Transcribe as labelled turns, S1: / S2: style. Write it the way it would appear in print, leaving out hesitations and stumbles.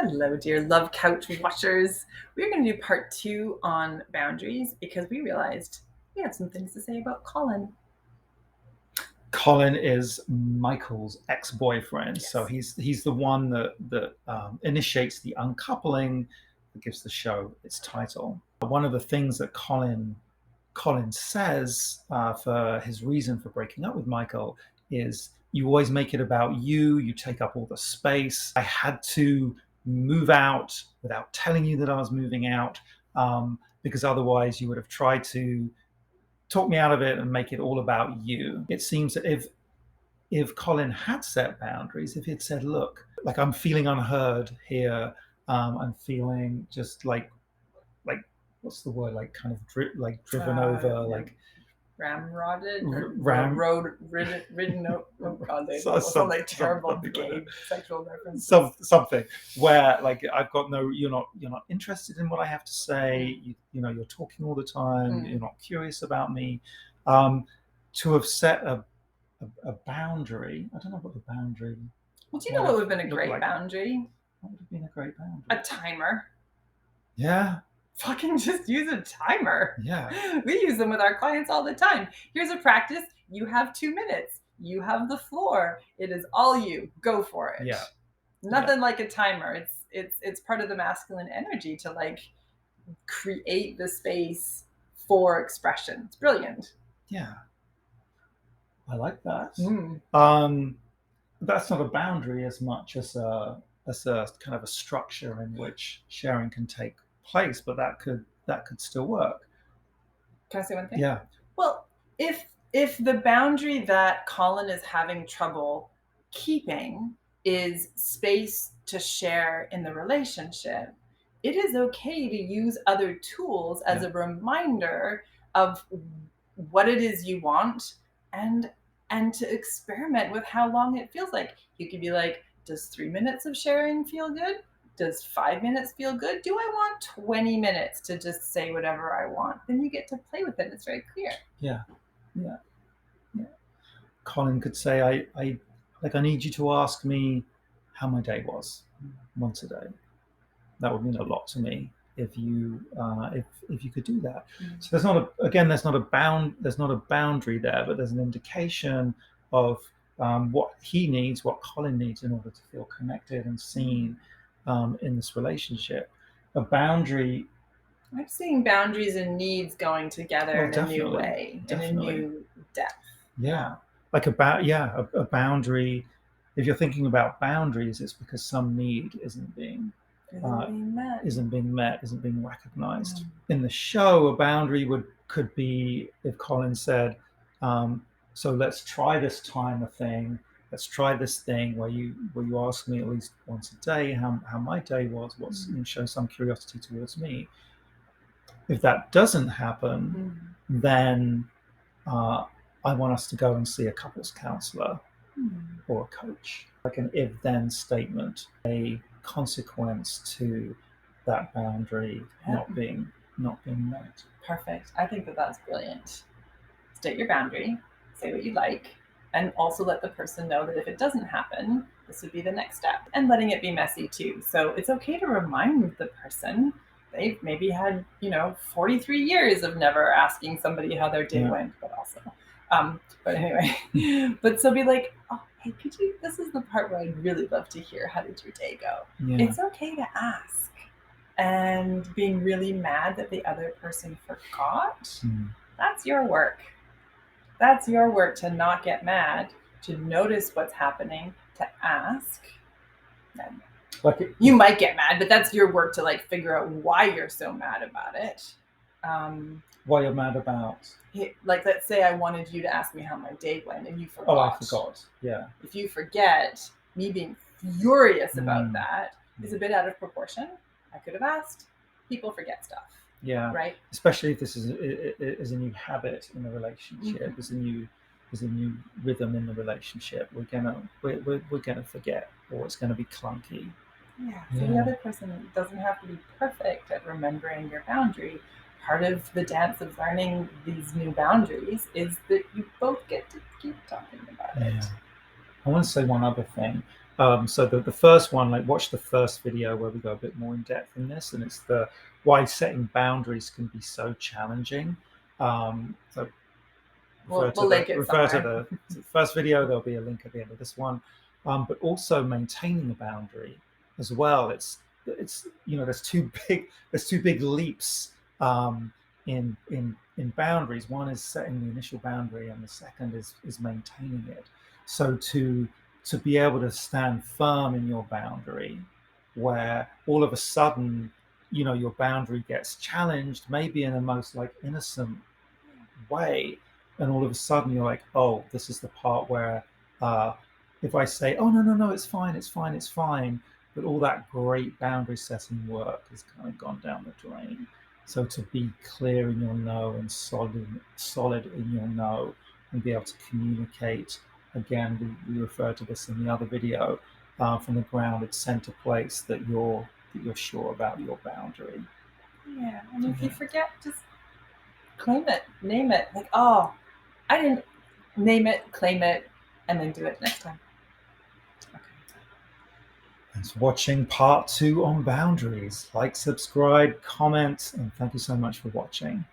S1: Hello, dear Love Couch watchers. We're going to do part 2 on boundaries because we realized we had some things to say about Colin.
S2: Colin is Michael's ex-boyfriend,
S1: Yes.
S2: so he's the one that initiates the uncoupling that gives the show its title. One of the things that Colin says for his reason for breaking up with Michael is, you always make it about you. You take up all the space. I had to move out without telling you that I was moving out, because otherwise you would have tried to talk me out of it and make it all about you. It seems that if Colin had set boundaries, if he'd said, look, like, I'm feeling unheard here, I'm feeling just like what's the word, like kind of driven over,
S1: yeah.
S2: like
S1: Ramrodded or
S2: ram
S1: ridden. Oh God, they
S2: So-
S1: sound like
S2: some-
S1: terrible
S2: something like
S1: gay
S2: that.
S1: sexual references.
S2: something where, like, I've got no, you're not interested in what I have to say. You know, you're talking all the time. You're not curious about me. To have set a boundary, I don't know what the boundary.
S1: Well, do you know what would have been a
S2: look
S1: great
S2: like.
S1: boundary?
S2: What would have been a great boundary?
S1: A timer.
S2: Yeah.
S1: Fucking just use a timer.
S2: Yeah.
S1: We use them with our clients all the time. Here's a practice. You have 2 minutes. You have the floor. It is all you. Go for it.
S2: Yeah.
S1: Nothing like a timer. It's part of the masculine energy to, like, create the space for expression. It's brilliant.
S2: Yeah. I like that.
S1: Mm.
S2: That's not a boundary as much as a kind of a structure in which sharing can take place, but that could still work.
S1: Can I say one thing?
S2: Yeah.
S1: Well, if the boundary that Colin is having trouble keeping is space to share in the relationship, it is okay to use other tools as a reminder of what it is you want, and to experiment with how long it feels like. You could be like, does 3 minutes of sharing feel good? Does 5 minutes feel good? Do I want 20 minutes to just say whatever I want? Then you get to play with it. It's very clear.
S2: Yeah. Colin could say, I need you to ask me how my day was once a day. That would mean a lot to me if you could do that. So there's not a boundary there, but there's an indication of what he needs, what Colin needs, in order to feel connected and seen in this relationship. A boundary.
S1: I'm seeing boundaries and needs going together in a new way, in a new depth.
S2: Yeah, like a boundary. If you're thinking about boundaries, it's because some need isn't being met, isn't being recognized. In the show, a boundary could be if Colin said, so let's try this timer thing. Let's try this thing where you ask me at least once a day how my day was, show some curiosity towards me. If that doesn't happen, then I want us to go and see a couples counselor or a coach. Like an if-then statement, a consequence to that boundary not being met.
S1: Perfect. I think that's brilliant. State your boundary, say what you like, and also let the person know that if it doesn't happen, this would be the next step. And letting it be messy too. So it's okay to remind the person they've maybe had 43 years of never asking somebody how their day went, but also but anyway, but so be like, oh, hey, could you, this is the part where I'd really love to hear, how did your day go? It's okay to ask. And being really mad that the other person forgot, that's your work. That's your work, to not get mad, to notice what's happening, to ask. You might get mad, but that's your work to, like, figure out why you're so mad about it.
S2: Why you're mad about?
S1: Like, let's say I wanted you to ask me how my day went and you forgot.
S2: Oh, I forgot. Yeah.
S1: If you forget, me being furious about that is a bit out of proportion. I could have asked. People forget stuff.
S2: Yeah.
S1: Right.
S2: Especially if this is a new habit in the relationship, is a new rhythm in the relationship. We're gonna forget, or it's gonna be clunky.
S1: Yeah. So the other person doesn't have to be perfect at remembering your boundary. Part of the dance of learning these new boundaries is that you both get to keep talking about it.
S2: I want to say one other thing. So the first one, like watch the first video where we go a bit more in depth in this, and it's the why setting boundaries can be so challenging. So
S1: We'll link it
S2: refer
S1: somewhere.
S2: to the first video. There'll be a link at the end of this one. But also maintaining a boundary as well. It's there's two big leaps in boundaries. One is setting the initial boundary, and the second is maintaining it. So to be able to stand firm in your boundary, where all of a sudden your boundary gets challenged, maybe in a most like innocent way, and all of a sudden you're like, oh, this is the part where uh, if I say, oh, no, it's fine, it's fine, it's fine, but all that great boundary setting work has kind of gone down the drain. So to be clear in your no and solid in your no, and be able to communicate, again, we refer to this in the other video, from the grounded center place that you're sure about your boundary.
S1: Yeah, and if you forget, just claim it, name it. Like, oh, I didn't name it, claim it, and then do it next time. Okay.
S2: Thanks for watching part 2 on boundaries. Like, subscribe, comment, and thank you so much for watching.